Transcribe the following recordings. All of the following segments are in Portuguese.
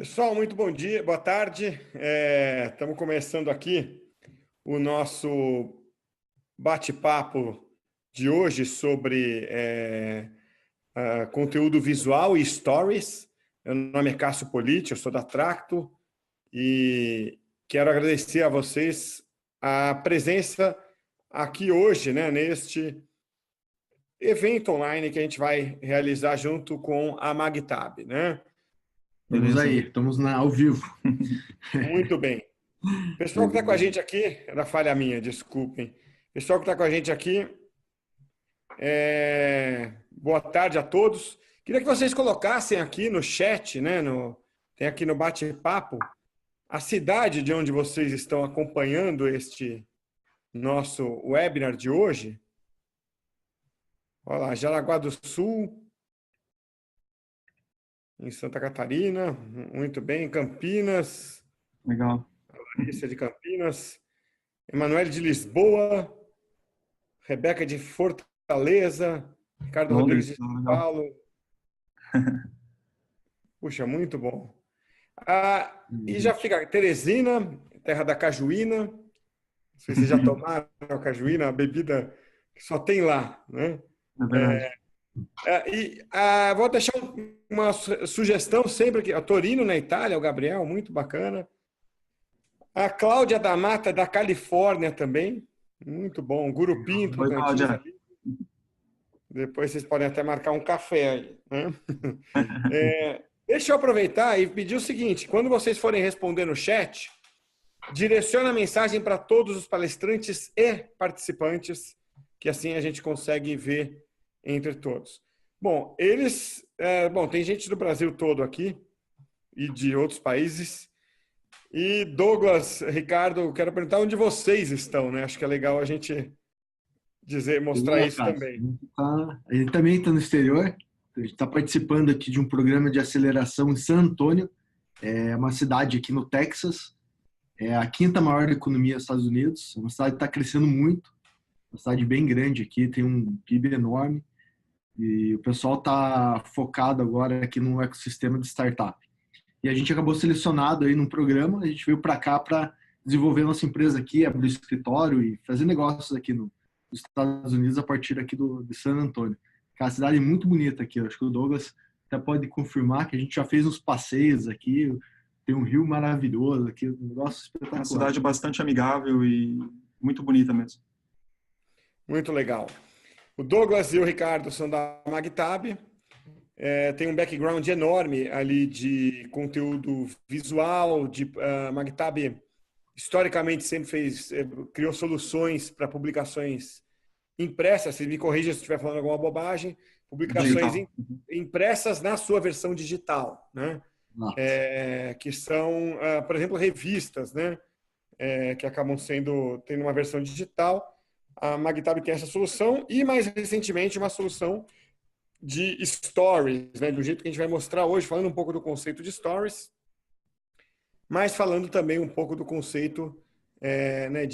Pessoal, muito bom dia, boa tarde. Estamos começando aqui o nosso bate-papo de hoje sobre conteúdo visual e stories. Meu nome é Cássio Politi, eu sou da Tracto e quero agradecer a vocês a presença aqui hoje, né, neste evento online que a gente vai realizar junto com a Magtab, né? Estamos aí, estamos ao vivo. Muito bem. Pessoal que está com a gente aqui, era falha minha, desculpem. Pessoal que está com a gente aqui, boa tarde a todos. Queria que vocês colocassem aqui no chat, né, tem aqui no bate-papo, a cidade de onde vocês estão acompanhando este nosso webinar de hoje. Olha lá, Jaraguá do Sul, em Santa Catarina, muito bem, Campinas. Legal. Larissa de Campinas, Emanuele de Lisboa, Rebeca de Fortaleza, Ricardo Rodrigues de São Paulo. Puxa, muito bom. E já fica Teresina, terra da cajuína. Não sei se vocês já tomaram a cajuína, a bebida que só tem lá, né? É verdade. Vou deixar uma sugestão sempre aqui. A Torino, na Itália, o Gabriel, muito bacana. A Cláudia da Mata, da Califórnia também, muito bom. Guru Pinto, Oi, Cláudia. Depois vocês podem até marcar um café aí, né? Deixa eu aproveitar e pedir o seguinte: quando vocês forem responder no chat, direcione a mensagem para todos os palestrantes e participantes, que assim a gente consegue ver entre todos. Bom, tem gente do Brasil todo aqui e de outros países. E Douglas, Ricardo, quero perguntar onde vocês estão, né? Acho que é legal a gente mostrar isso também. A gente também está no exterior. A gente está participando aqui de um programa de aceleração em San Antonio. É uma cidade aqui no Texas. É a quinta maior economia dos Estados Unidos. É uma cidade que está crescendo muito. Uma cidade bem grande aqui, tem um PIB enorme. E o pessoal está focado agora aqui no ecossistema de startup. E a gente acabou selecionado aí num programa, a gente veio para cá para desenvolver nossa empresa aqui, abrir escritório e fazer negócios aqui nos Estados Unidos a partir aqui de San Antonio. Que é uma cidade muito bonita aqui, eu acho que o Douglas até pode confirmar que a gente já fez uns passeios aqui, tem um rio maravilhoso aqui, um negócio espetacular. Uma cidade bastante amigável e muito bonita mesmo. Muito legal. O Douglas e o Ricardo são da Magtab. Tem um background enorme ali de conteúdo visual, Magtab historicamente sempre criou soluções para publicações impressas, se me corrija se estiver falando alguma bobagem, publicações impressas na sua versão digital, né? Que são, por exemplo, revistas, né? Que acabam tendo uma versão digital. A Magtab tem essa solução e, mais recentemente, uma solução de stories, né? Do jeito que a gente vai mostrar hoje, falando um pouco do conceito de stories, mas falando também um pouco do conceito né,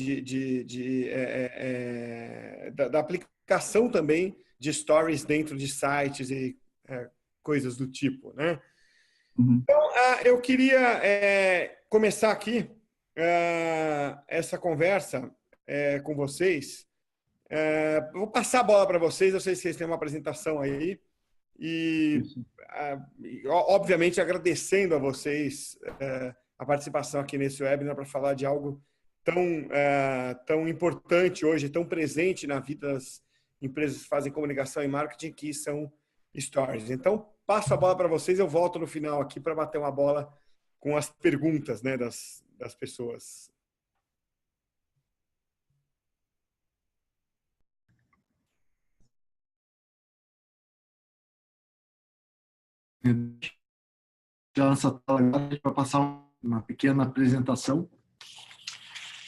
da aplicação também de stories dentro de sites e coisas do tipo, né? Então, eu queria começar aqui essa conversa com vocês. Vou passar a bola para vocês, eu sei que vocês têm uma apresentação aí e obviamente agradecendo a vocês a participação aqui nesse webinar para falar de algo tão importante hoje, tão presente na vida das empresas que fazem comunicação e marketing, que são stories. Então, passo a bola para vocês, eu volto no final aqui para bater uma bola com as perguntas, né, das pessoas. Essa tela para passar uma pequena apresentação.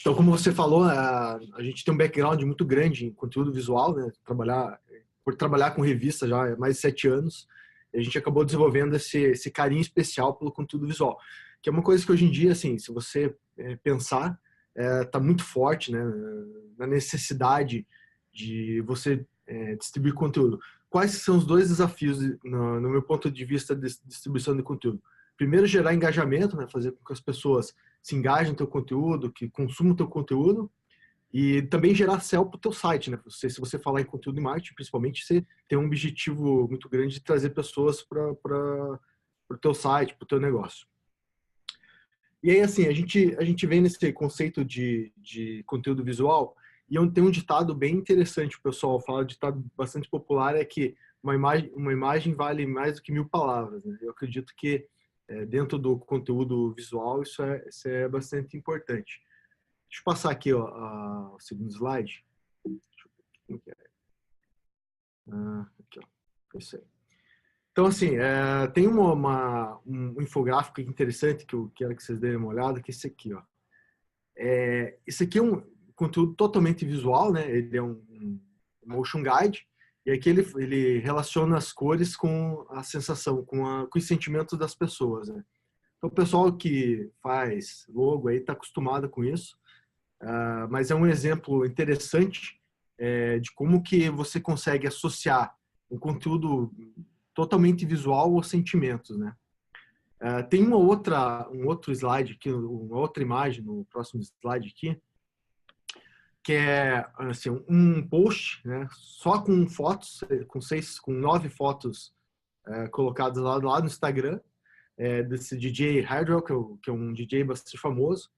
Então, como você falou, a gente tem um background muito grande em conteúdo visual, né? Por trabalhar com revista já há mais de 7 anos, a gente acabou desenvolvendo esse carinho especial pelo conteúdo visual, que é uma coisa que hoje em dia, assim, se você pensar, está muito forte, né? Na necessidade de você distribuir conteúdo. Quais são os dois desafios, no meu ponto de vista, de distribuição de conteúdo? primeiro gerar engajamento, né? Fazer com que as pessoas se engajem no teu conteúdo, que consumam o teu conteúdo, e também gerar SEO para o teu site, né? Se você falar em conteúdo e marketing, principalmente, você tem um objetivo muito grande de trazer pessoas para o teu site, para o teu negócio. E aí, assim, a gente vem nesse conceito de conteúdo visual, e tem um ditado bem interessante, o pessoal fala, um ditado bastante popular, é que uma imagem vale mais do que 1000 palavras, né? Eu acredito que dentro do conteúdo visual isso é bastante importante. Deixa eu passar aqui ó, o segundo slide. Aqui, ó. Isso aí. Então, assim, tem um infográfico interessante que eu quero que vocês deem uma olhada, que é esse aqui, ó. Esse aqui é um conteúdo totalmente visual, né? Ele é um motion guide, e aqui ele relaciona as cores com a sensação, com os sentimentos das pessoas, né? Então, o pessoal que faz logo aí está acostumado com isso, mas é um exemplo interessante de como que você consegue associar um conteúdo totalmente visual aos sentimentos, né? Tem um outro slide aqui, uma outra imagem no próximo slide aqui, que é assim, um post, né, só com fotos, com 9 fotos colocadas lá no Instagram, desse DJ Hardwell, que é um DJ bastante famoso,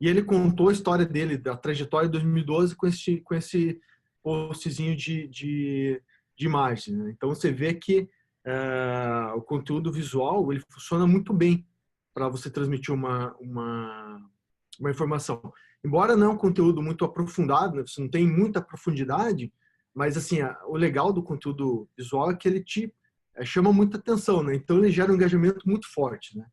e ele contou a história dele, da trajetória de 2012 com esse postzinho de imagens, né? Então você vê que o conteúdo visual ele funciona muito bem para você transmitir uma informação. Embora não é um conteúdo muito aprofundado, né? Você não tem muita profundidade, mas assim, o legal do conteúdo visual é que ele te chama muita atenção, né? Então ele gera um engajamento muito forte, né?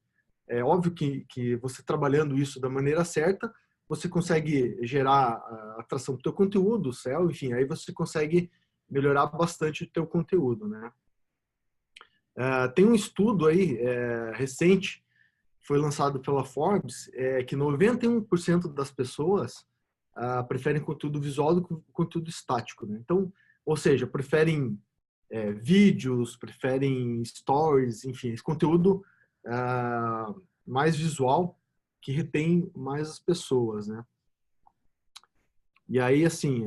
É óbvio que você trabalhando isso da maneira certa, você consegue gerar atração para o teu conteúdo, o SEO, enfim, aí você consegue melhorar bastante o teu conteúdo, né? Tem um estudo aí recente, foi lançado pela Forbes, que 91% das pessoas preferem conteúdo visual do que conteúdo estático, né? Então, ou seja, preferem vídeos, preferem stories, enfim, esse conteúdo mais visual que retém mais as pessoas, né? E aí, assim,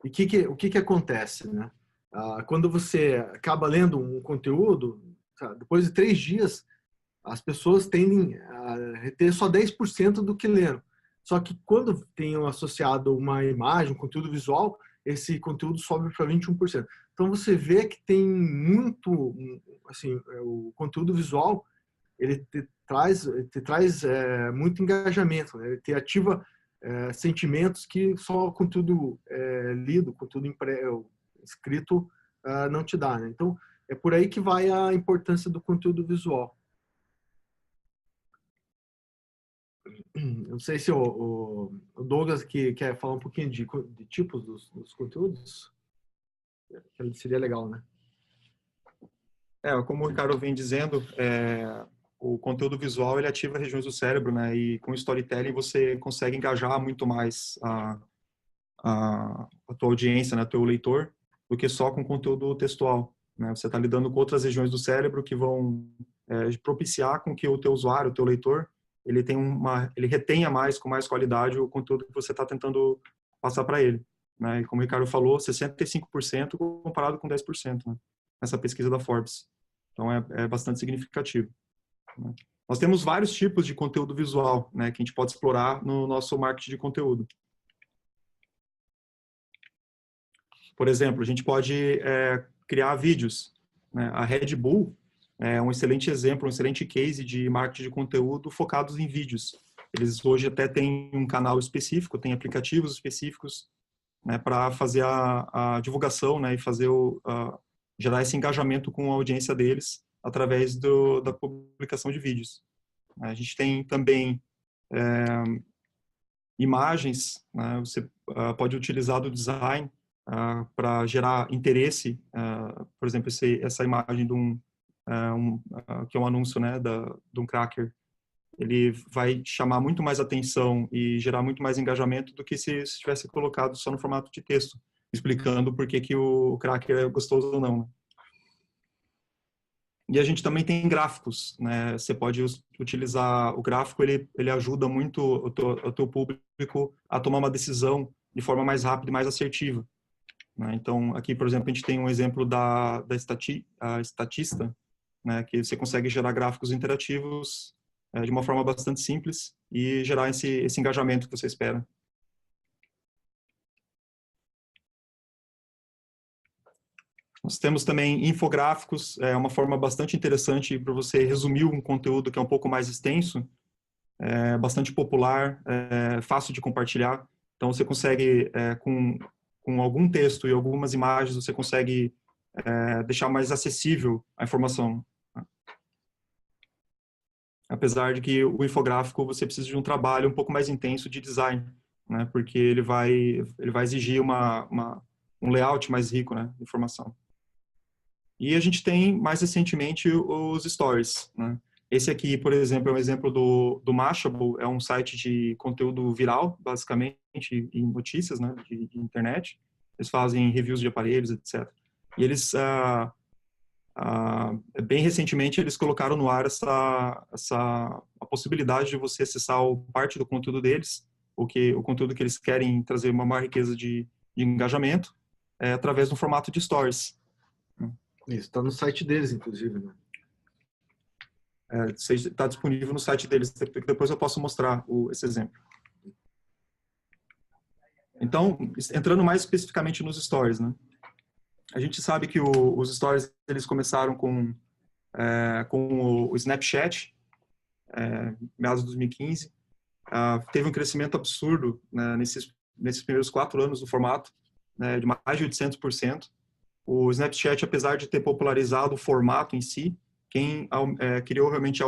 o que acontece, né? Quando você acaba lendo um conteúdo, depois de 3 dias, as pessoas tendem a reter só 10% do que leram. Só que quando tem associado uma imagem, um conteúdo visual, esse conteúdo sobe para 21%. Então você vê que tem muito, assim, o conteúdo visual, ele te traz muito engajamento, né? Ele te ativa sentimentos que só o conteúdo lido, conteúdo escrito não te dá, né? Então é por aí que vai a importância do conteúdo visual. Não sei se o Douglas aqui quer falar um pouquinho de tipos dos conteúdos. Seria legal, né? Como o Ricardo vem dizendo, o conteúdo visual ele ativa regiões do cérebro, né? E com o storytelling você consegue engajar muito mais a tua audiência, né? Teu leitor, do que só com conteúdo textual, né? Você está lidando com outras regiões do cérebro que vão propiciar com que o teu usuário, o teu leitor, ele retenha mais, com mais qualidade, o conteúdo que você está tentando passar para ele, né? E como o Ricardo falou, 65% comparado com 10%, né? Nessa pesquisa da Forbes. Então, é bastante significativo, né? Nós temos vários tipos de conteúdo visual, né, que a gente pode explorar no nosso marketing de conteúdo. Por exemplo, a gente pode criar vídeos, né? A Red Bull é um excelente exemplo, um excelente case de marketing de conteúdo focados em vídeos. Eles hoje até têm um canal específico, têm aplicativos específicos, né, para fazer a divulgação, né, e gerar esse engajamento com a audiência deles através da publicação de vídeos. A gente tem também imagens, né, você pode utilizar do design para gerar interesse, por exemplo, essa imagem de que é um anúncio, né, de um cracker, ele vai chamar muito mais atenção e gerar muito mais engajamento do que se tivesse colocado só no formato de texto, explicando por que o cracker é gostoso ou não. E a gente também tem gráficos, né? Você pode utilizar o gráfico, ele ajuda muito o teu público a tomar uma decisão de forma mais rápida e mais assertiva, né? Então, aqui, por exemplo, a gente tem um exemplo da Statista, né? Que você consegue gerar gráficos interativos de uma forma bastante simples e gerar esse engajamento que você espera. Nós temos também infográficos, é uma forma bastante interessante para você resumir um conteúdo que é um pouco mais extenso, é bastante popular, é fácil de compartilhar. Então, você consegue, com algum texto e algumas imagens, você consegue deixar mais acessível a informação. Apesar de que o infográfico você precisa de um trabalho um pouco mais intenso de design, né? Porque ele vai exigir um layout mais rico, né, de informação. E a gente tem, mais recentemente, os stories, né? Esse aqui, por exemplo, é um exemplo do Mashable, é um site de conteúdo viral, basicamente, em notícias, né, de internet. Eles fazem reviews de aparelhos, etc. E eles, bem recentemente, eles colocaram no ar a possibilidade de você acessar parte do conteúdo deles, o conteúdo que eles querem trazer uma maior riqueza de engajamento, através do formato de stories. Isso, está no site deles, inclusive, né? Está disponível no site deles, depois eu posso mostrar esse exemplo. Então, entrando mais especificamente nos stories, né? A gente sabe que os stories eles começaram com o Snapchat, meados de 2015. Teve um crescimento absurdo, né, nesses primeiros 4 anos do formato, né, de mais de 800%. O Snapchat, apesar de ter popularizado o formato em si, quem criou realmente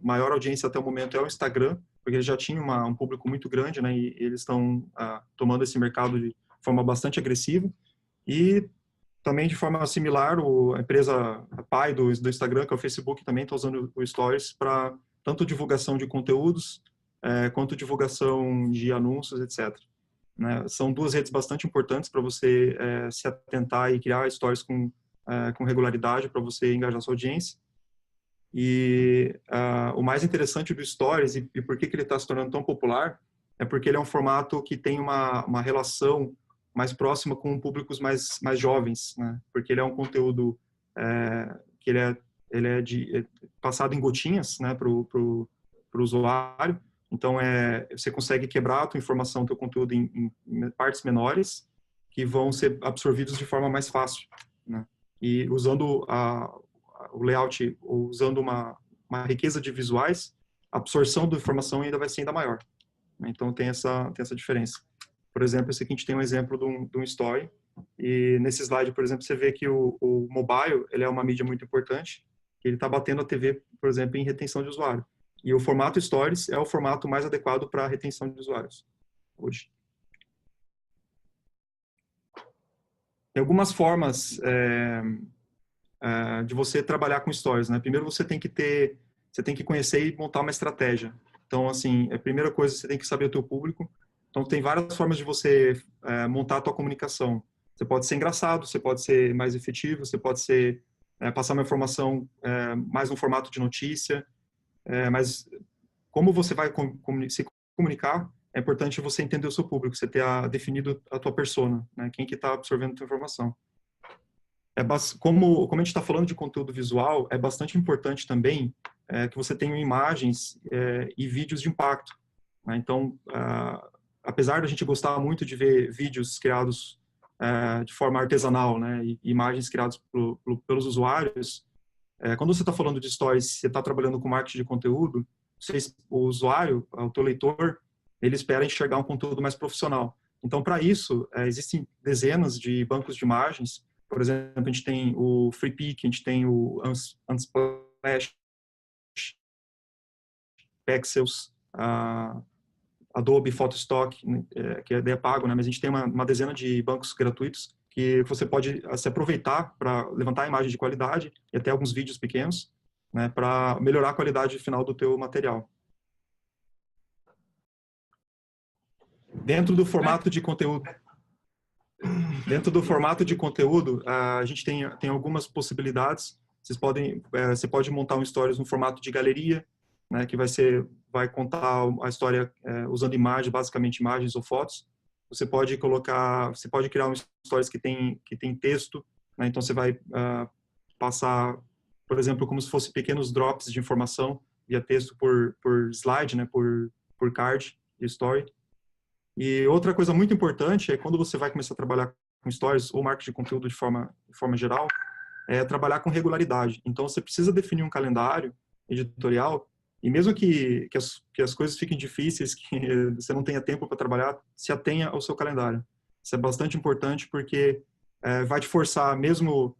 maior audiência até o momento é o Instagram, porque ele já tinha um público muito grande, né, e eles estão tomando esse mercado de forma bastante agressiva. E também de forma similar, a empresa pai do Instagram, que é o Facebook, também está usando o Stories para tanto divulgação de conteúdos, quanto divulgação de anúncios, etc. Né? São 2 redes bastante importantes para você se atentar e criar stories com regularidade para você engajar sua audiência. E o mais interessante do stories e por que ele está se tornando tão popular é porque ele é um formato que tem uma relação mais próxima com públicos mais jovens, né? Porque ele é um conteúdo que ele é passado em gotinhas, né, para o usuário. Então, você consegue quebrar a tua informação, teu conteúdo em partes menores, que vão ser absorvidos de forma mais fácil, né? E usando o layout, ou usando uma riqueza de visuais, a absorção da informação ainda vai ser ainda maior, né? Então, tem essa diferença. Por exemplo, esse aqui a gente tem um exemplo de um story, e nesse slide, por exemplo, você vê que o mobile, ele é uma mídia muito importante, que ele está batendo a TV, por exemplo, em retenção de usuário. E o formato Stories é o formato mais adequado para a retenção de usuários hoje. Tem algumas formas de você trabalhar com Stories, né? Primeiro, você tem que conhecer e montar uma estratégia. Então, assim, a primeira coisa, você tem que saber o teu público. Então, tem várias formas de você montar a tua comunicação. Você pode ser engraçado, você pode ser mais efetivo, você pode ser passar uma informação mais no formato de notícia. Mas como você vai se comunicar, é importante você entender o seu público, você ter definido a tua persona, né? Quem que está absorvendo a tua informação. Como a gente está falando de conteúdo visual, é bastante importante também que você tenha imagens e vídeos de impacto, né? Então, apesar da gente gostar muito de ver vídeos criados de forma artesanal, né, e imagens criadas pelos usuários, quando você está falando de stories, você está trabalhando com marketing de conteúdo, o usuário, o teu leitor, ele espera enxergar um conteúdo mais profissional. Então, para isso, existem dezenas de bancos de imagens. Por exemplo, a gente tem o FreePic, a gente tem o Unsplash, Pexels, Adobe Photostock, que é pago, né? Mas a gente tem uma dezena de bancos gratuitos que você pode se aproveitar para levantar imagens de qualidade e até alguns vídeos pequenos, né, para melhorar a qualidade final do teu material. Dentro do formato de conteúdo, a gente tem algumas possibilidades. Você pode montar um stories no formato de galeria, né, que vai contar a história usando imagens, basicamente imagens ou fotos. Você pode criar um stories que tem texto, né, então você vai passar, por exemplo, como se fosse pequenos drops de informação via texto por slide, né, por card de story. E outra coisa muito importante é quando você vai começar a trabalhar com stories ou marketing de conteúdo de forma geral, é trabalhar com regularidade. Então, você precisa definir um calendário editorial e mesmo que as coisas fiquem difíceis, que você não tenha tempo para trabalhar, se atenha ao seu calendário. Isso é bastante importante porque vai te forçar, mesmo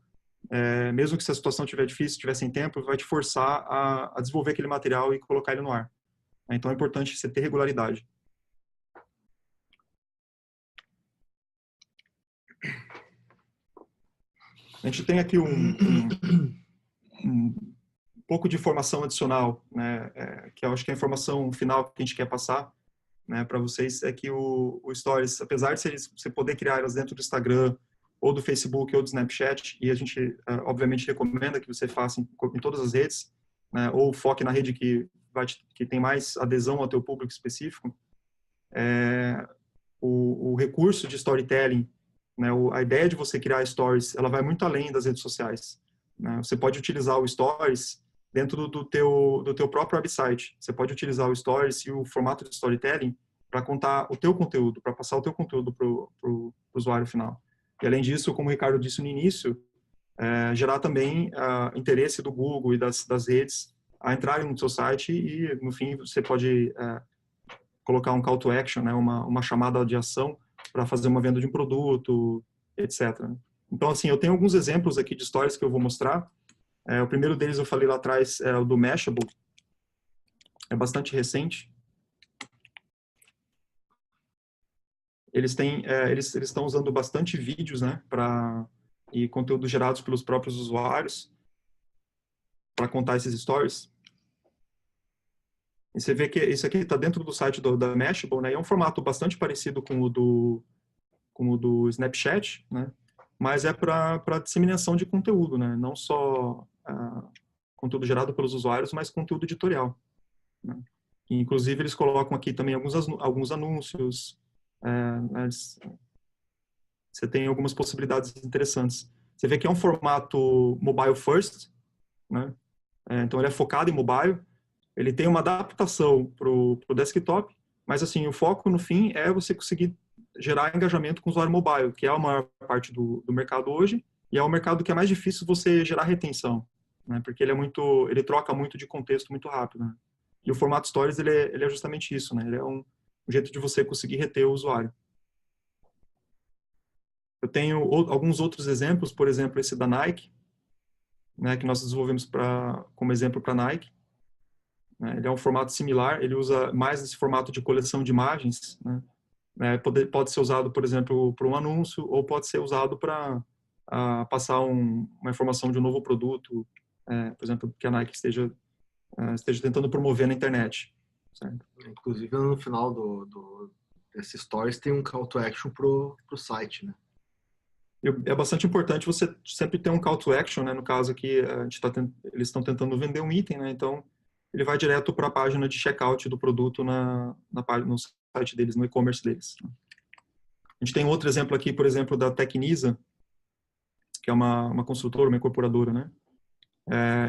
que se a situação estiver difícil, estiver sem tempo, vai te forçar a desenvolver aquele material e colocar ele no ar. Então, é importante você ter regularidade. A gente tem aqui um pouco de informação adicional, né, que eu acho que a informação final que a gente quer passar, né, para vocês é que o Stories, apesar de você poder criar elas dentro do Instagram, ou do Facebook, ou do Snapchat, e a gente, obviamente, recomenda que você faça em todas as redes, né, ou foque na rede que tem mais adesão ao teu público específico, o recurso de storytelling, né, a ideia de você criar stories, ela vai muito além das redes sociais. Né? Você pode utilizar o stories dentro do teu próprio website. Você pode utilizar o stories e o formato de storytelling para contar o teu conteúdo, para passar o teu conteúdo para o usuário final. E além disso, como o Ricardo disse no início, gerar também interesse do Google e das redes a entrarem no seu site e, no fim, você pode colocar um call to action, né, uma chamada de ação para fazer uma venda de um produto, etc. Então, assim, eu tenho alguns exemplos aqui de stories que eu vou mostrar. O primeiro deles eu falei lá atrás, é o do Mashable. É bastante recente. Eles estão usando bastante vídeos, né, e conteúdos gerados pelos próprios usuários para contar esses stories. E você vê que isso aqui está dentro do site da Mashable, né? É um formato bastante parecido com o do Snapchat, né? Mas é para disseminação de conteúdo, né? Não só conteúdo gerado pelos usuários, mas conteúdo editorial. Né? E, inclusive, eles colocam aqui também alguns anúncios. Você tem algumas possibilidades interessantes. Você vê que é um formato mobile first, né? Então, ele é focado em mobile. Ele tem uma adaptação para o desktop, mas assim, o foco no fim é você conseguir gerar engajamento com o usuário mobile, que é a maior parte do mercado hoje, e é o mercado que é mais difícil você gerar retenção, né? Porque ele troca muito de contexto muito rápido, né? E o formato Stories, ele é justamente isso, né? Ele é um jeito de você conseguir reter o usuário. Eu tenho alguns outros exemplos, por exemplo, esse da Nike, né, que nós desenvolvemos como exemplo para a Nike. Ele é um formato similar, ele usa mais esse formato de coleção de imagens, né? Pode ser usado, por exemplo, para um anúncio, ou pode ser usado para passar uma informação de um novo produto, por exemplo, que a Nike esteja tentando promover na internet. Certo? Inclusive, no final desse Stories tem um call to action pro site, né? É bastante importante você sempre ter um call to action, né? No caso aqui, eles estão tentando vender um item, né? Então, ele vai direto para a página de checkout do produto no site deles, no e-commerce deles. A gente tem outro exemplo aqui, por exemplo, da Tecnisa, que é uma construtora, uma incorporadora, né?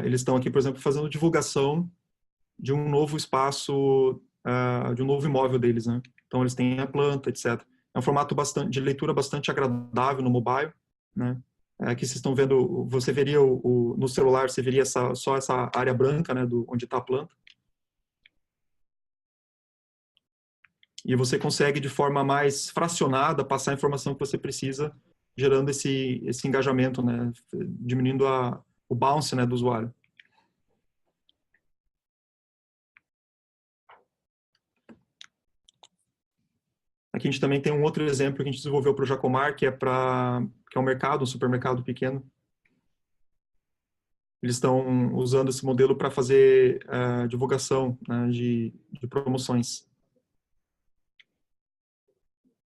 Eles estão aqui, por exemplo, fazendo divulgação de um novo espaço, de um novo imóvel deles, né? Então, eles têm a planta, etc. É um formato de leitura bastante agradável no mobile, né? Aqui vocês estão vendo, você veria no celular, você veria só essa área branca, né, onde está a planta. E você consegue, de forma mais fracionada, passar a informação que você precisa, gerando esse engajamento, né, diminuindo o bounce, né, do usuário. Aqui a gente também tem um outro exemplo que a gente desenvolveu para o Jacomar, que é um mercado, um supermercado pequeno. Eles estão usando esse modelo para fazer divulgação, né, de promoções.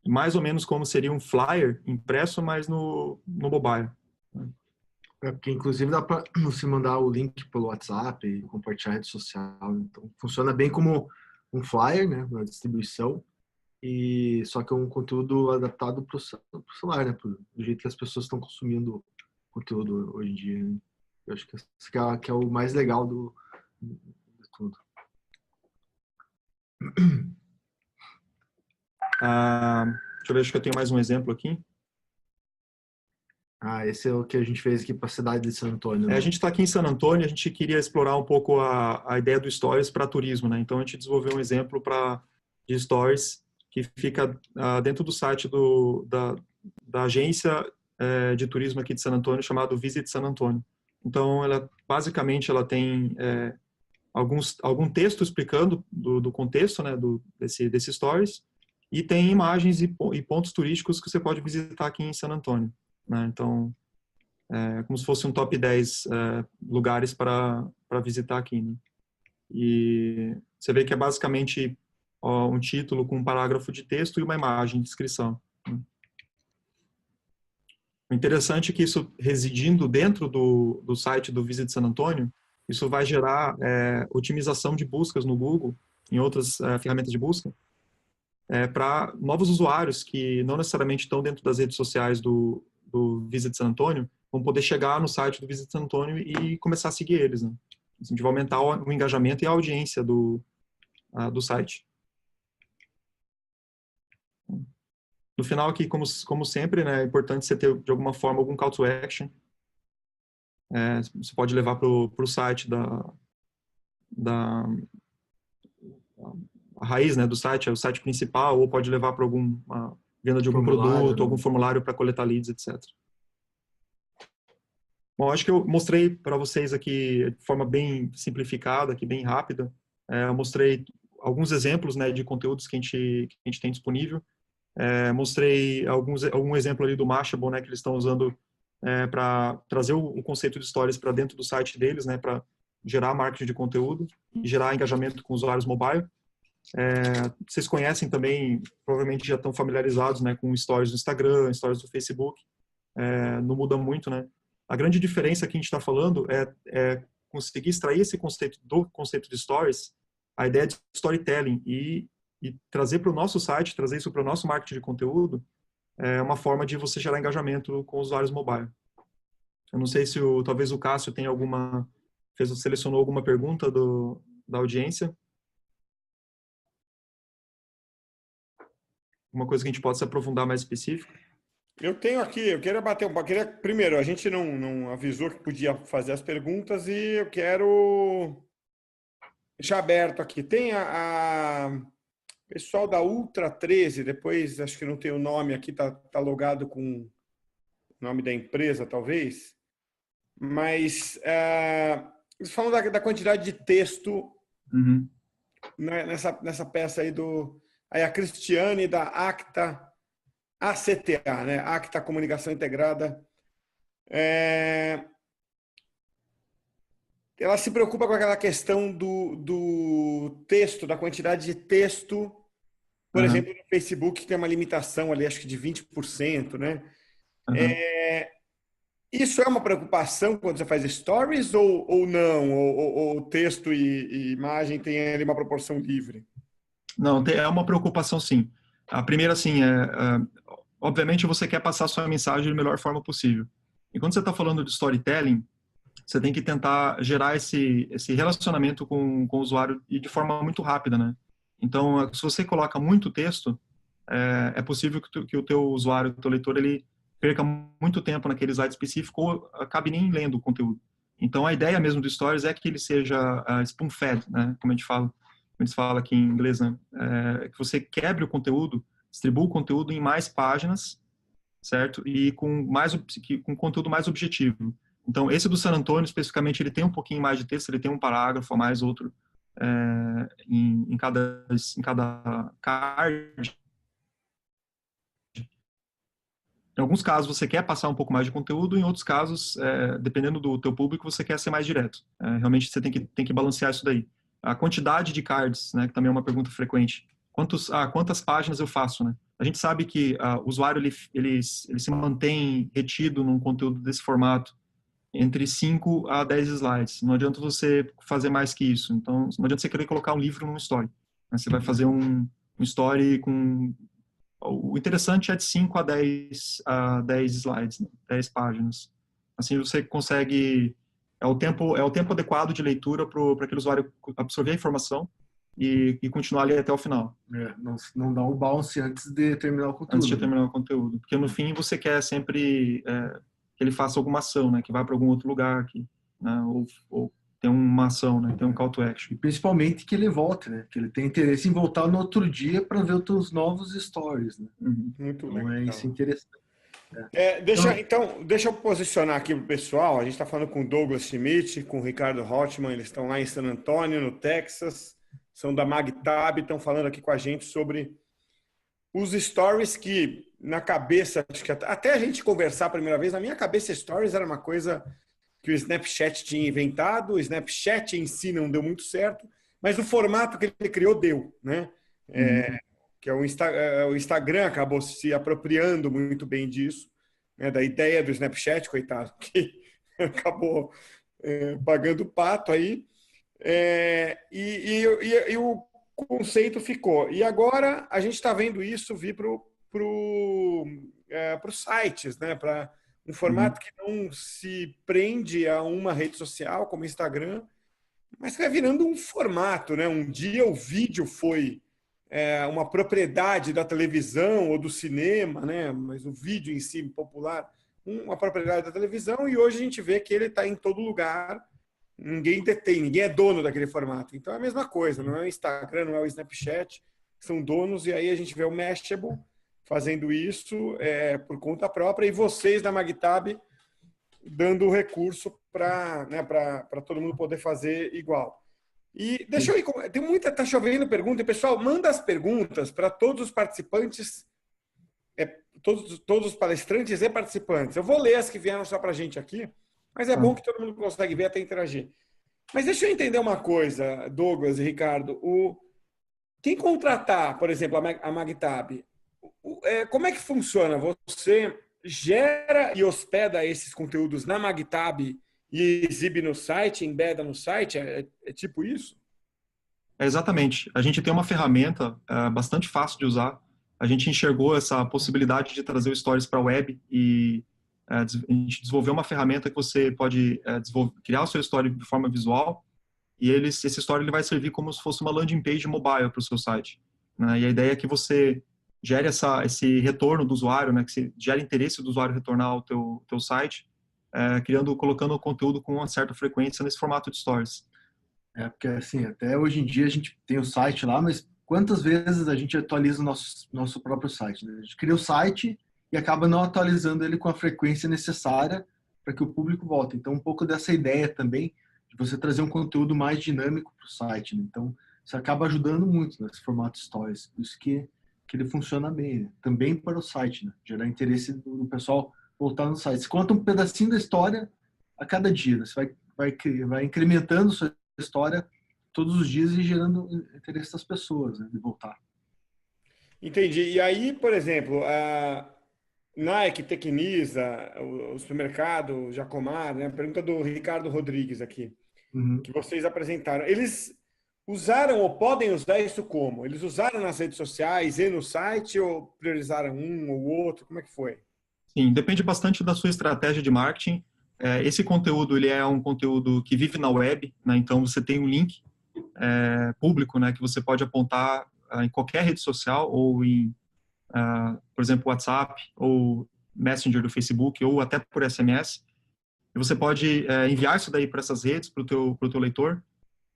Mais ou menos como seria um flyer impresso, mas no mobile. Porque, inclusive, dá para você mandar o link pelo WhatsApp e compartilhar a rede social. Então, funciona bem como um flyer, né, na distribuição, e só que é um conteúdo adaptado para o celular, né, do jeito que as pessoas estão consumindo conteúdo hoje em dia, né? Eu acho que esse que é o mais legal de tudo. Deixa eu ver, acho que eu tenho mais um exemplo aqui. Esse é o que a gente fez aqui para a cidade de San Antônio, né? A gente está aqui em San Antônio, a gente queria explorar um pouco a ideia do Stories para turismo, né? Então a gente desenvolveu um exemplo de Stories que fica dentro do site da agência de turismo aqui de San Antônio, chamado Visit San Antônio. Então basicamente ela tem algum texto explicando do contexto, né, desse Stories, e tem imagens e pontos turísticos que você pode visitar aqui em San Antônio, né? Então como se fosse um top 10 lugares para visitar aqui, né? E você vê que é basicamente um título com um parágrafo de texto e uma imagem de descrição, né? O interessante é que isso, residindo dentro do site do Visit San Antônio, isso vai gerar otimização de buscas no Google, em outras ferramentas de busca, para novos usuários que não necessariamente estão dentro das redes sociais do Visit San Antônio, vão poder chegar no site do Visit San Antônio e começar a seguir eles, né? A gente vai aumentar o engajamento e a audiência do site. No final aqui, como sempre, né, é importante você ter, de alguma forma, algum call to action. Você pode levar para o site a raiz, né, do site, é o site principal, ou pode levar para alguma venda de algum produto, né? algum formulário para coletar leads, etc. Bom, acho que eu mostrei para vocês aqui de forma bem simplificada, aqui bem rápida. Eu mostrei alguns exemplos, né, de conteúdos que a gente tem disponível. Mostrei algum exemplo ali do Mashable, né, que eles estão usando para trazer o conceito de stories para dentro do site deles, né, para gerar marketing de conteúdo e gerar engajamento com usuários mobile. Vocês conhecem também, provavelmente já estão familiarizados, né, com stories do Instagram, stories do Facebook. Não muda muito, né? A grande diferença que a gente está falando é conseguir extrair esse conceito do conceito de stories, a ideia de storytelling e trazer para o nosso site, trazer isso para o nosso marketing de conteúdo, é uma forma de você gerar engajamento com usuários mobile. Eu não sei se talvez o Cássio tem selecionou alguma pergunta da audiência. Uma coisa que a gente pode se aprofundar mais específico. Eu tenho aqui, eu queria bater um papo. Primeiro, a gente não avisou que podia fazer as perguntas e eu quero deixar aberto aqui. Tem pessoal da Ultra 13, depois acho que não tem o nome aqui, tá logado com o nome da empresa, talvez. Mas eles falam da quantidade de texto nessa peça aí aí a Cristiane da ACTA, né? ACTA Comunicação Integrada. Ela se preocupa com aquela questão do texto, da quantidade de texto. Por exemplo, no Facebook tem uma limitação ali, acho que de 20%, né? Isso é uma preocupação quando você faz stories ou não? Ou texto e imagem tem ali uma proporção livre? Não, é uma preocupação, sim. A primeira, assim, obviamente você quer passar a sua mensagem da melhor forma possível. E quando você está falando de storytelling, você tem que tentar gerar esse relacionamento com o usuário e de forma muito rápida, né? Então, se você coloca muito texto, é possível que o teu usuário, o teu leitor, ele perca muito tempo naquele slide específico ou acabe nem lendo o conteúdo. Então, a ideia mesmo do Stories é que ele seja spoon-fed, né? Como a gente fala aqui em inglês, né? Que você quebre o conteúdo, distribua o conteúdo em mais páginas, certo? E com conteúdo mais objetivo. Então, esse do San Antônio, especificamente, ele tem um pouquinho mais de texto, ele tem um parágrafo a mais, outro em cada card. Em alguns casos, você quer passar um pouco mais de conteúdo, em outros casos, dependendo do teu público, você quer ser mais direto. Realmente, você tem que balancear isso daí. A quantidade de cards, né, que também é uma pergunta frequente. Quantas páginas eu faço, né? A gente sabe que o usuário ele se mantém retido num conteúdo desse formato entre 5 a 10 slides. Não adianta você fazer mais que isso. Então, não adianta você querer colocar um livro num story. Você vai fazer um story com... O interessante é de 5 a 10 slides, né? 10 páginas. Assim você consegue... É o tempo adequado de leitura para aquele usuário absorver a informação e continuar ali até o final. Não dá um bounce antes de terminar o conteúdo. Antes de terminar o conteúdo. Porque no fim você quer sempre que ele faça alguma ação, né? Que vá para algum outro lugar, né? Ou tem uma ação, né? Tem um call to action. E principalmente que ele volte, né? Que ele tem interesse em voltar no outro dia para ver os teus novos stories, né? Uhum. Muito então legal. Isso interessante. Deixa eu posicionar aqui pro pessoal. A gente está falando com o Douglas Schmidt, com o Ricardo Hotman, eles estão lá em San Antonio, no Texas, são da MagTab, estão falando aqui com a gente sobre os stories que, na cabeça, acho que até a gente conversar a primeira vez, na minha cabeça, stories era uma coisa que o Snapchat tinha inventado, o Snapchat em si não deu muito certo, mas o formato que ele criou deu, né? Que é o Instagram acabou se apropriando muito bem disso, né? Da ideia do Snapchat, coitado, que acabou pagando pato aí, e o conceito ficou. E agora a gente está vendo isso vir para os sites, né? Para um formato que não se prende a uma rede social como o Instagram, mas que vai virando um formato, né? Um dia o vídeo foi uma propriedade da televisão ou do cinema, né? Mas o vídeo em si popular, uma propriedade da televisão, e hoje a gente vê que ele está em todo lugar. Ninguém detém, ninguém é dono daquele formato. Então é a mesma coisa, não é o Instagram, não é o Snapchat, são donos, e aí a gente vê o Mashable fazendo isso por conta própria, e vocês da MagTab dando o recurso para todo mundo poder fazer igual. E deixa eu ir, tá chovendo pergunta, e pessoal, manda as perguntas para todos os participantes, todos os palestrantes e participantes. Eu vou ler as que vieram só para a gente aqui, mas é bom que todo mundo consegue ver até interagir. Mas deixa eu entender uma coisa, Douglas e Ricardo. Quem contratar, por exemplo, a MagTab, como é que funciona? Você gera e hospeda esses conteúdos na MagTab e exibe no site, embeda no site? É tipo isso? Exatamente. A gente tem uma ferramenta bastante fácil de usar. A gente enxergou essa possibilidade de trazer o Stories para a web e a gente desenvolveu uma ferramenta que você pode criar o seu story de forma visual e esse story ele vai servir como se fosse uma landing page mobile para o seu site, né? E a ideia é que você gere esse retorno do usuário, né? Que você gere interesse do usuário retornar ao teu site, colocando o conteúdo com uma certa frequência nesse formato de stories. Porque assim, até hoje em dia a gente tem o site lá, mas quantas vezes a gente atualiza o nosso próprio site, né? A gente cria o site e acaba não atualizando ele com a frequência necessária para que o público volte. Então, um pouco dessa ideia também de você trazer um conteúdo mais dinâmico para o site, né? Então, isso acaba ajudando muito nesse formato Stories. Por isso que ele funciona bem, né? Também para o site, né? Gerar interesse do pessoal voltar no site. Você conta um pedacinho da história a cada dia, né? Você vai incrementando sua história todos os dias e gerando interesse das pessoas, né? De voltar. Entendi. E aí, por exemplo, Nike, Tecnisa, o supermercado Jacomar, né? Pergunta do Ricardo Rodrigues aqui, que vocês apresentaram. Eles usaram ou podem usar isso como? Eles usaram nas redes sociais e no site ou priorizaram um ou outro? Como é que foi? Sim, depende bastante da sua estratégia de marketing. Esse conteúdo ele é um conteúdo que vive na web, né? Então você tem um link público, né? Que você pode apontar em qualquer rede social ou em por exemplo, WhatsApp ou Messenger do Facebook ou até por SMS. E você pode enviar isso daí para essas redes, para o teu leitor,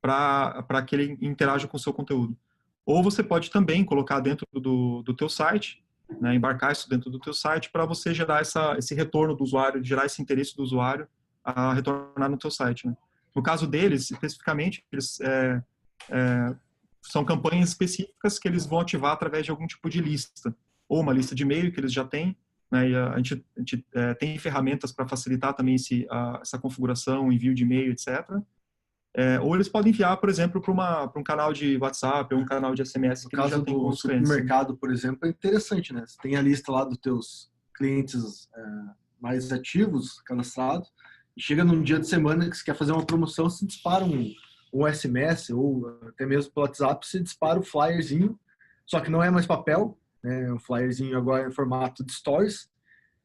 para que ele interaja com o seu conteúdo. Ou você pode também colocar dentro do teu site, né, embarcar isso dentro do teu site para você gerar esse retorno do usuário, gerar esse interesse do usuário a retornar no teu site, né? No caso deles, especificamente, eles são campanhas específicas que eles vão ativar através de algum tipo de lista, ou uma lista de e-mail que eles já têm, né? E a gente tem ferramentas para facilitar também essa configuração, envio de e-mail, etc. Ou eles podem enviar, por exemplo, para um canal de WhatsApp ou um canal de SMS que eles já têm com os clientes. No supermercado, por exemplo, é interessante, né? Você tem a lista lá dos teus clientes mais ativos, cadastrados, chega num dia de semana que você quer fazer uma promoção, você dispara um SMS ou até mesmo pelo WhatsApp, você dispara o flyerzinho, só que não é mais papel, né? O flyerzinho agora é em formato de stories.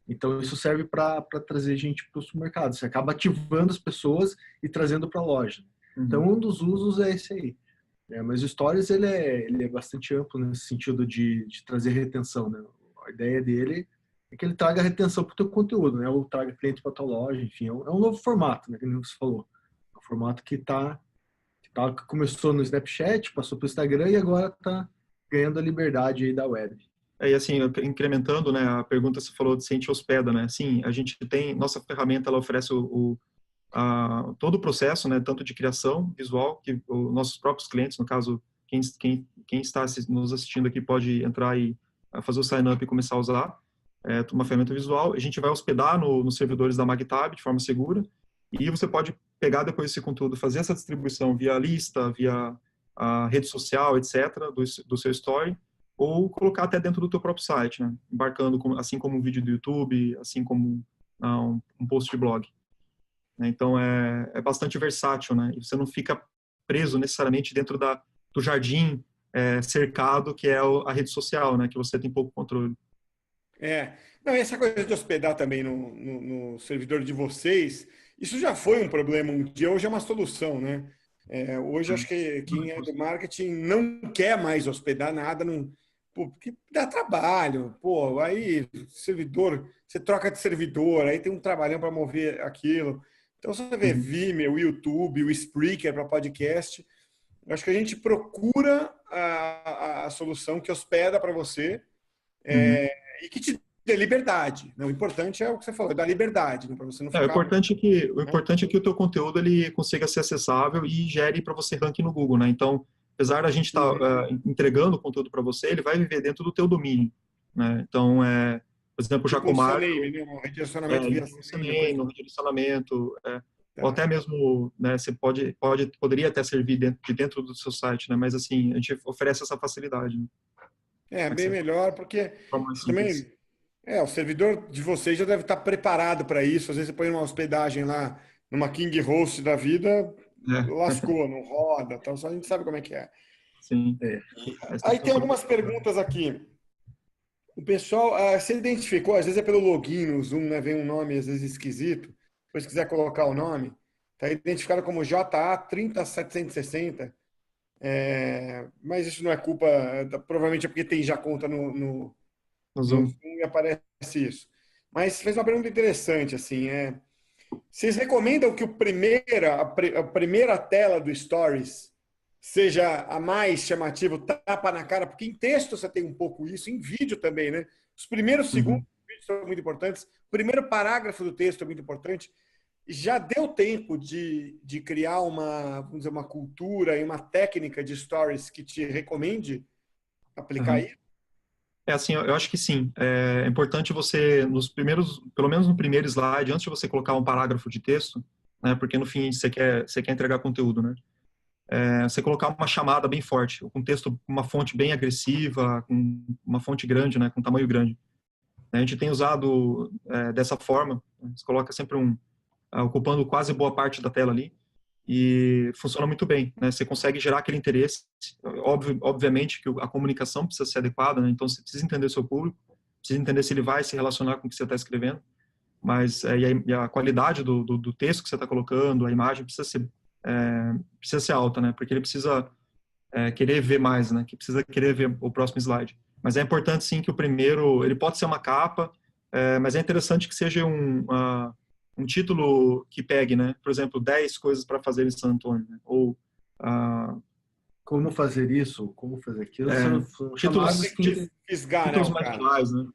Então, isso serve para trazer gente para o supermercado. Você acaba ativando as pessoas e trazendo para a loja. Então, um dos usos é esse aí. Mas o Stories, ele é bastante amplo nesse sentido de trazer retenção, né? A ideia dele é que ele traga retenção para o teu conteúdo, né? Ou traga cliente para a tua loja, enfim. É um novo formato, né? Que nem você falou. É um formato que começou no Snapchat, passou para o Instagram e agora está ganhando a liberdade aí da web. E assim, incrementando, né, a pergunta você falou de se a gente hospeda, né? Sim, a gente tem, nossa ferramenta, ela oferece todo o processo, né, tanto de criação visual, que os nossos próprios clientes, no caso, quem está nos assistindo aqui pode entrar e fazer o sign-up e começar a usar uma ferramenta visual. A gente vai hospedar nos servidores da MagTab de forma segura e você pode pegar depois esse conteúdo, fazer essa distribuição via lista, via a rede social, etc., do seu story, ou colocar até dentro do teu próprio site, né? Embarcando assim como um vídeo do YouTube, assim como um post de blog. Né? Então é bastante versátil, né? E você não fica preso necessariamente dentro do jardim cercado que é a rede social, né? Que você tem pouco controle. Não, essa coisa de hospedar também no servidor de vocês, isso já foi um problema um dia, hoje é uma solução, né? Hoje acho que quem é do marketing não quer mais hospedar nada, porque dá trabalho, pô, aí servidor, você troca de servidor, aí tem um trabalhão para mover aquilo. Então você vê Vimeo, YouTube, o Spreaker para podcast. Eu acho que a gente procura a solução que hospeda para você e que te dê liberdade. O importante é o que você falou, dar liberdade, né, para você não O ficar. importante é que o teu conteúdo ele consiga ser acessável e gere para você ranking no Google, né? Então, apesar da gente estar entregando o conteúdo para você, ele vai viver dentro do teu domínio, né? Então, por exemplo, o Tipo um Jacomar, CNAME, né? Um redirecionamento via CNAME. no redirecionamento, ou Tá. até mesmo, né, você poderia até servir dentro do seu site, né? Mas assim, a gente oferece essa facilidade, né? Bem melhor, porque De forma mais simples. também o servidor de vocês já deve estar preparado para isso. Às vezes você põe uma hospedagem lá numa King Host da vida, lascou, não roda, tal. Só a gente sabe como é que é. Sim. Aí tem algumas perguntas aqui. O pessoal se identificou, às vezes é pelo login no Zoom, né? Vem um nome às vezes esquisito. Depois, se quiser colocar o nome, está identificado como JA30760. Mas isso não é culpa, provavelmente é porque tem já conta no No Zoom Zoom. e aparece isso. Mas fez uma pergunta interessante, assim, vocês recomendam que a primeira tela do Stories seja a mais chamativa, tapa na cara? Porque em texto você tem um pouco isso, em vídeo também, né? Os primeiros segundos do vídeo são muito importantes, o primeiro parágrafo do texto é muito importante. Já deu tempo de criar vamos dizer, uma cultura e uma técnica de Stories que te recomende aplicar isso? Assim, eu acho que sim. É importante você, pelo menos no primeiro slide, antes de você colocar um parágrafo de texto, né, porque no fim você quer entregar conteúdo, né? Você colocar uma chamada bem forte, com texto, uma fonte bem agressiva, com uma fonte grande, né, com tamanho grande. A gente tem usado dessa forma, você coloca sempre ocupando quase boa parte da tela ali, e funciona muito bem, né? Você consegue gerar aquele interesse. Obviamente que a comunicação precisa ser adequada, né? Então você precisa entender o seu público, precisa entender se ele vai se relacionar com o que você está escrevendo, mas e a qualidade do texto que você está colocando, a imagem precisa ser alta, né? Porque ele precisa querer ver mais, né? Que precisa querer ver o próximo slide. Mas é importante sim que o primeiro, ele pode ser uma capa, mas é interessante que seja um título que pegue, né? Por exemplo, 10 coisas para fazer em San Antônio, né? Ou como fazer isso, como fazer aquilo, são títulos, fisgar, né, títulos mais legais, né?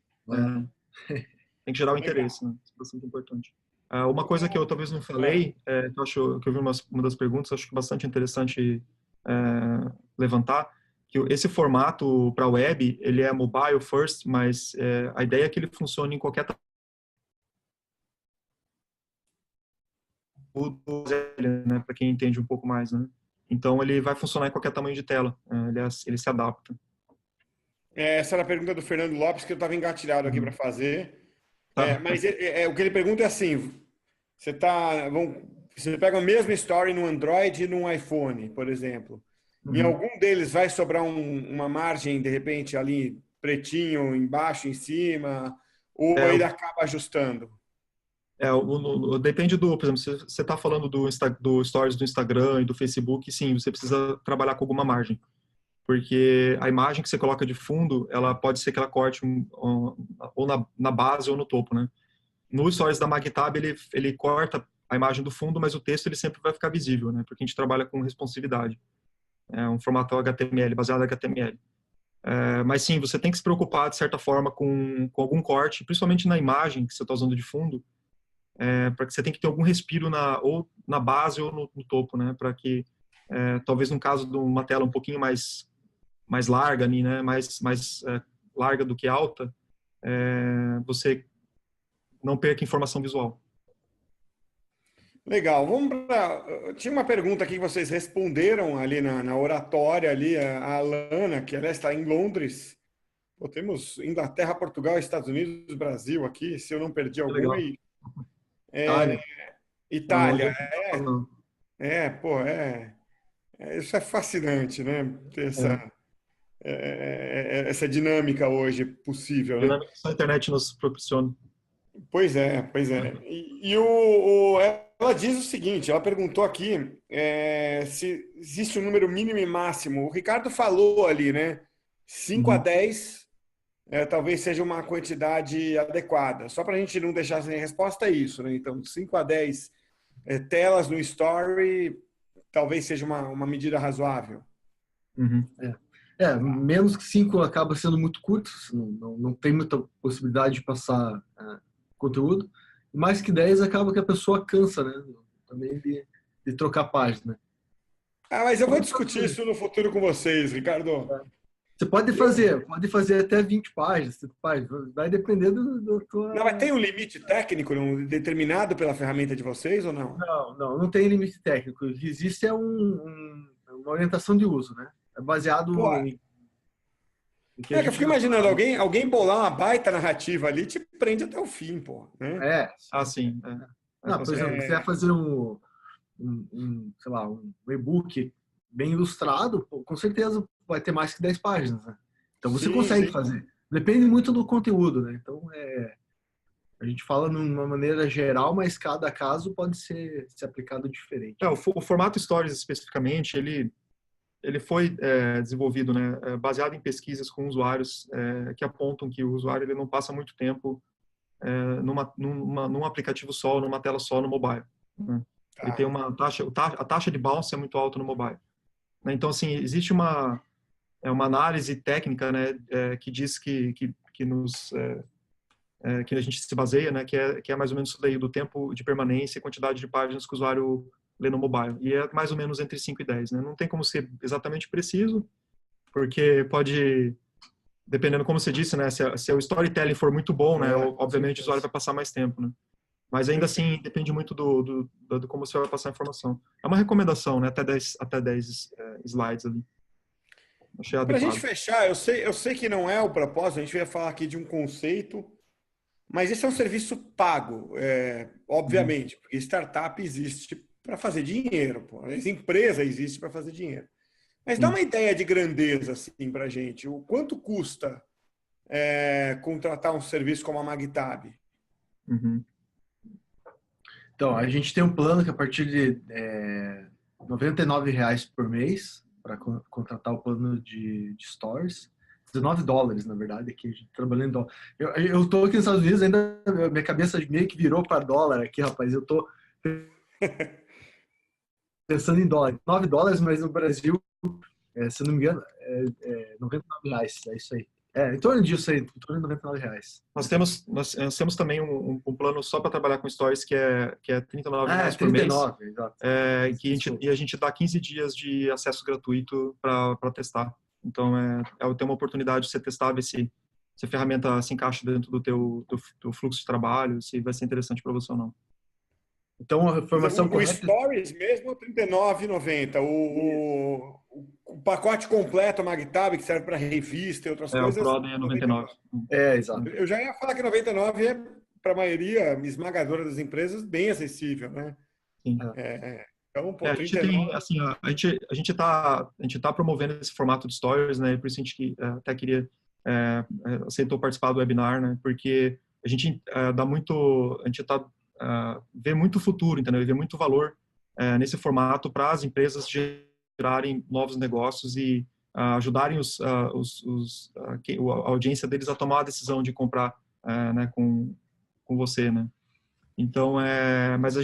Tem que gerar o interesse, né? Isso é bastante importante. Uma coisa que eu talvez não falei, que eu acho que eu vi uma das perguntas, acho que bastante interessante levantar, que esse formato para web, ele é mobile first, mas a ideia é que ele funcione em qualquer né, para quem entende um pouco mais, né? Então ele vai funcionar em qualquer tamanho de tela, ele se adapta. Essa era a pergunta do Fernando Lopes que eu estava engatilhado aqui para fazer. Tá. Mas o que ele pergunta é assim: você pega a mesma story no Android e no iPhone, por exemplo. Em Uhum. algum deles vai sobrar uma margem, de repente, ali pretinho, embaixo, em cima, ou É, ele acaba ajustando? depende por exemplo, se você está falando do Stories do Instagram e do Facebook, sim, você precisa trabalhar com alguma margem. Porque a imagem que você coloca de fundo, ela pode ser que ela corte ou na base ou no topo, né? No Stories da Magtab, ele corta a imagem do fundo, mas o texto ele sempre vai ficar visível, né? Porque a gente trabalha com responsividade. É um formato HTML, baseado em HTML. Mas sim, você tem que se preocupar, de certa forma, com algum corte, principalmente na imagem que você está usando de fundo, para que você tem que ter algum respiro ou na base ou no topo, né? Para que, talvez no caso de uma tela um pouquinho mais larga, né? mais larga do que alta, você não perca informação visual. Legal, vamos para. Tinha uma pergunta aqui que vocês responderam ali na oratória ali, a Alana, que ela está em Londres. Pô, temos Inglaterra, Portugal, Estados Unidos, Brasil aqui, se eu não perdi Que algum legal. aí. Itália. Itália, Falando. pô, isso é fascinante, né? Ter É, essa dinâmica hoje possível, né? dinâmica que só a internet nos proporciona. Pois é, pois é. Ela diz o seguinte, ela perguntou aqui se existe um número mínimo e máximo. O Ricardo falou ali, né? 5 a Uhum. 10 talvez seja uma quantidade adequada. Só para a gente não deixar sem resposta, é isso, né? Então, 5 a 10 telas no Story talvez seja uma medida razoável. Uhum. Menos que 5 acaba sendo muito curto, não tem muita possibilidade de passar conteúdo. Mais que 10 acaba que a pessoa cansa, né? Também de trocar página. Mas eu vou discutir isso no futuro com vocês, Ricardo. Você pode fazer até 20 páginas, 30 páginas, vai depender do tua... Não, mas tem um limite técnico determinado pela ferramenta de vocês ou não? Não tem limite técnico. O que existe é uma orientação de uso, né? É Pô, baseado em que a que eu gente fico já imaginando fala. alguém bolar uma baita narrativa ali te prende até o fim, pô, né? Sim. Não, Com por exemplo, certeza. você vai fazer sei lá, um e-book bem ilustrado, pô, com certeza vai ter mais que 10 páginas, né? Então você Sim, consegue sim. fazer. Depende muito do conteúdo, né? Então a gente fala de uma maneira geral, mas cada caso pode ser aplicado diferente. O formato Stories especificamente, ele foi desenvolvido, né, baseado em pesquisas com usuários que apontam que o usuário ele não passa muito tempo num aplicativo só, numa tela só no mobile, né? Ele tem Tá. uma a taxa de bounce é muito alta no mobile, né? Então, assim, existe uma análise técnica, né, que diz que a gente se baseia, né, que é mais ou menos isso daí, do tempo de permanência e quantidade de páginas que o usuário lê no mobile. E é mais ou menos entre 5 e 10, né? Não tem como ser exatamente preciso, porque pode, dependendo como você disse, né, se o storytelling for muito bom, né, Com obviamente o usuário certeza. vai passar mais tempo, né? Mas ainda assim, depende muito do como você vai passar a informação. É uma recomendação, né, até 10 slides ali. Achei Para a gente adequado. fechar, eu sei que não é o propósito, a gente ia falar aqui de um conceito, mas esse é um serviço pago, Uhum. obviamente, porque startup existe para fazer dinheiro, pô. A empresa existe para fazer dinheiro. Mas dá Sim. uma ideia de grandeza assim para a gente. O quanto custa contratar um serviço como a Magtab? Uhum. Então, a gente tem um plano que a partir de R$ 99 por mês para contratar o plano de stores. $19, na verdade, aqui a gente trabalhando em dólar. Eu tô aqui nos Estados Unidos, ainda minha cabeça meio que virou para dólar aqui, rapaz. Eu tô pensando em dólar. $9, mas no Brasil, se eu não me engano, R$ 99. É isso aí. Em torno disso aí, em torno de R$ 99. Nós temos também um plano só para trabalhar com stories que é R$ 39 por mês, 39, exato. e a gente dá 15 dias de acesso gratuito para testar. Então, tem uma oportunidade de você testar, ver se a ferramenta se encaixa dentro do teu fluxo de trabalho, se vai ser interessante para você ou não. Então, a Mas informação o correta... Stories mesmo é R$ 39,90. O pacote completo, a Magtab, que serve para revista e outras O coisas, Pro é R$ 99. 99. Exato. Eu já ia falar que 99 é para a maioria esmagadora das empresas, bem acessível, né? Sim. Então, pô, A gente tem, assim, a gente tá promovendo esse formato de stories, né? Por isso a gente até queria aceitou participar do webinar, né? Porque a gente vê muito futuro, entendeu? Vê muito valor nesse formato para as empresas gerarem novos negócios e ajudarem a audiência deles a tomar a decisão de comprar, né? Com você, né? Então, mas a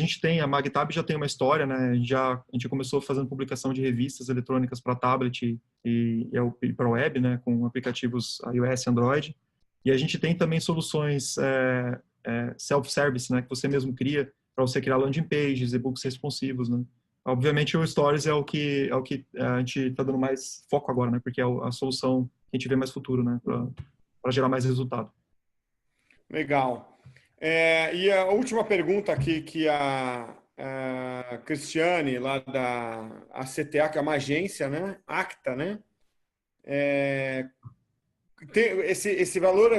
Magtab já tem uma história, né? A gente começou fazendo publicação de revistas eletrônicas para tablet e para web, né? Com aplicativos iOS e Android. E a gente tem também soluções self-service, né? Que você mesmo cria para você criar landing pages, e-books responsivos, né? Obviamente, o Stories é o que a gente está dando mais foco agora, né? Porque é a solução que a gente vê mais futuro, né? Para gerar mais resultado. Legal. E a última pergunta aqui que a Cristiane, lá da ACTA, que é uma agência, né? Acta, né? Esse valor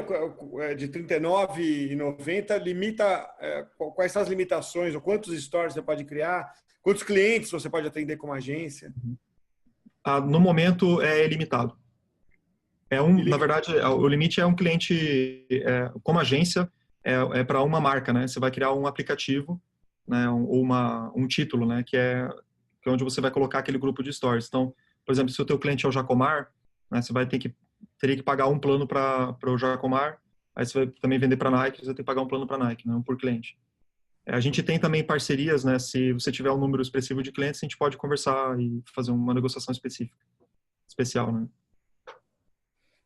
de R$ 39,90 limita quais são as limitações, ou quantos stores você pode criar, quantos clientes você pode atender como agência? No momento é ilimitado. Na verdade, o limite é um cliente, como agência, para uma marca, né? Você vai criar um aplicativo, né? Ou um título, né? Que é onde você vai colocar aquele grupo de stores. Então, por exemplo, se o teu cliente é o Jacomar, né? Você teria que pagar um plano para o Jacomar, aí você vai também vender para a Nike, você vai ter que pagar um plano para a Nike, né? Um por cliente. A gente tem também parcerias, né? Se você tiver um número expressivo de clientes, a gente pode conversar e fazer uma negociação especial, né?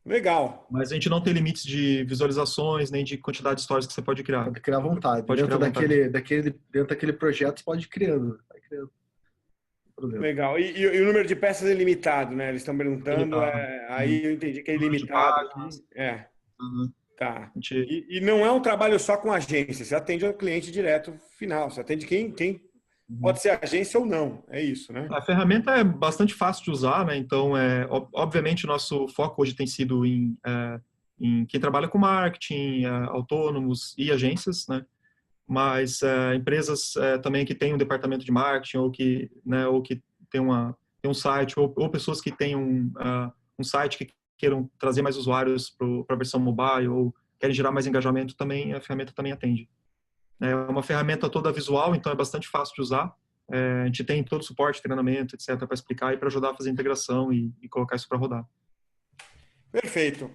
Legal. Mas a gente não tem limites de visualizações, nem de quantidade de stories que você pode criar. Pode criar à vontade. Pode dentro criar à vontade. Dentro daquele projeto, você pode ir criando. Vai criando. Legal. E o número de peças é limitado, né? Eles estão perguntando. Aí eu entendi que é ilimitado. Uhum. Tá. E não é um trabalho só com agência. Você atende ao cliente direto final. Você atende quem pode ser agência ou não. É isso, né? A ferramenta é bastante fácil de usar, né? Então, obviamente, o nosso foco hoje tem sido em quem trabalha com marketing, autônomos e agências, né? Mas empresas também que têm um departamento de marketing ou que tem um site ou pessoas que têm um site que queiram trazer mais usuários para a versão mobile ou querem gerar mais engajamento, também a ferramenta também atende. É uma ferramenta toda visual, então é bastante fácil de usar. A gente tem todo o suporte, treinamento, etc., para explicar e para ajudar a fazer a integração e colocar isso para rodar. Perfeito.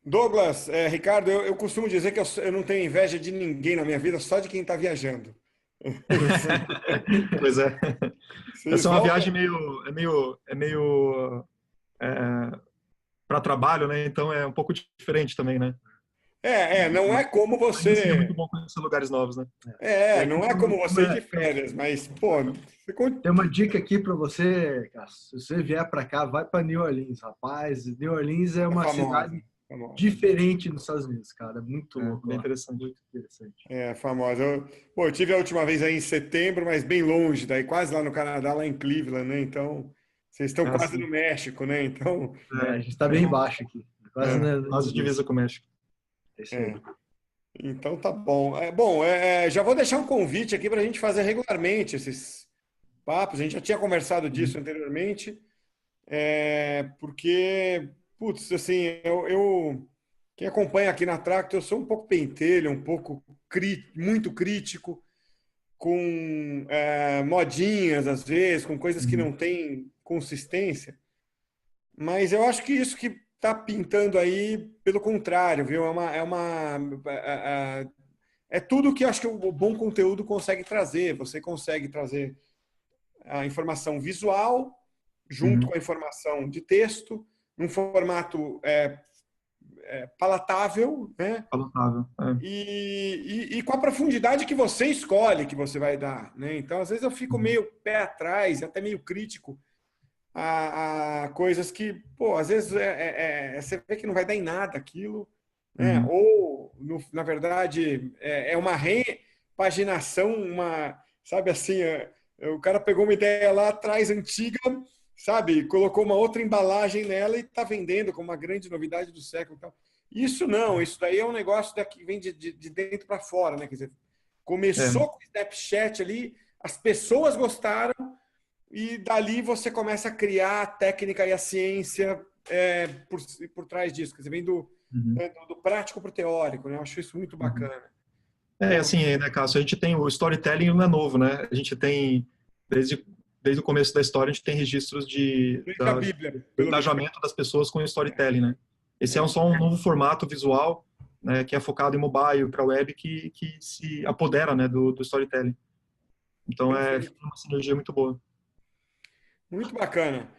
Douglas, Ricardo, eu costumo dizer que eu não tenho inveja de ninguém na minha vida, só de quem está viajando. Pois é. Essa é uma viagem meio para trabalho, né? Então é um pouco diferente também, né? Não é como você... É muito bom conhecer lugares novos, né? Não é como você ir de férias, mas, pô... Tem uma dica aqui para você, Cássio. Se você vier para cá, vai para New Orleans, rapaz. New Orleans é uma cidade diferente nos Estados Unidos, cara. Muito louco. Bem interessante. Muito interessante. Famosa. Eu tive a última vez aí em setembro, mas bem longe, daí quase lá no Canadá, lá em Cleveland, né? Então, vocês estão quase no México, né? Então... a gente está bem embaixo aqui. Quase divisa com o México. Então tá bom. Já vou deixar um convite aqui para a gente fazer regularmente esses papos. A gente já tinha conversado disso anteriormente, porque, putz, assim, quem acompanha aqui na Tracto, eu sou um pouco pentelho, um pouco muito crítico, com modinhas às vezes, com coisas que não têm consistência. Mas eu acho que isso que está pintando aí, pelo contrário, viu? É tudo que eu acho que o bom conteúdo consegue trazer. Você consegue trazer a informação visual junto com a informação de texto, num formato palatável, né? Palatável. E com a profundidade que você escolhe que você vai dar, né? Então, às vezes eu fico meio pé atrás, até meio crítico a coisas que, pô, às vezes você vê que não vai dar em nada aquilo, né? Ou, na verdade, é uma repaginação, sabe assim, o cara pegou uma ideia lá atrás, antiga, sabe, colocou uma outra embalagem nela e está vendendo como uma grande novidade do século. Então, Isso não, isso daí é um negócio que vem de dentro para fora, né? Quer dizer, começou com o Snapchat ali, as pessoas gostaram e dali você começa a criar a técnica e a ciência por trás disso. Quer dizer, vem do prático para o teórico, né? Eu acho isso muito bacana. Assim, né, Cássio, a gente tem o storytelling não é novo, né? A gente tem, desde o começo da história, a gente tem registros do engajamento das pessoas com o storytelling, né? Esse é só um novo formato visual, né, que é focado em mobile para web, que se apodera, né, do storytelling. Então, uma sinergia muito boa. Muito bacana.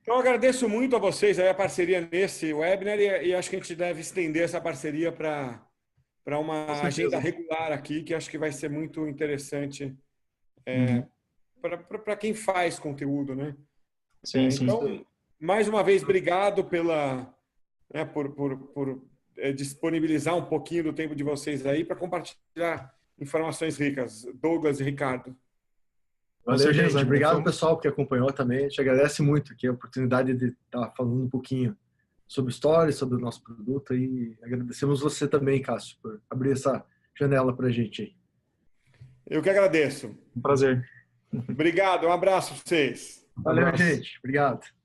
Então, eu agradeço muito a vocês a parceria nesse webinar e acho que a gente deve estender essa parceria para uma agenda regular aqui, que acho que vai ser muito interessante para quem faz conteúdo, né? Sim, então, mais uma vez, obrigado por disponibilizar um pouquinho do tempo de vocês aí para compartilhar informações ricas. Douglas e Ricardo. Valeu, gente. Obrigado, pessoal, que acompanhou também. A gente agradece muito aqui a oportunidade de estar falando um pouquinho sobre história, sobre o nosso produto e agradecemos você também, Cássio, por abrir essa janela para a gente aí. Eu que agradeço. Um prazer. Obrigado, um abraço para vocês. Valeu, gente. Obrigado.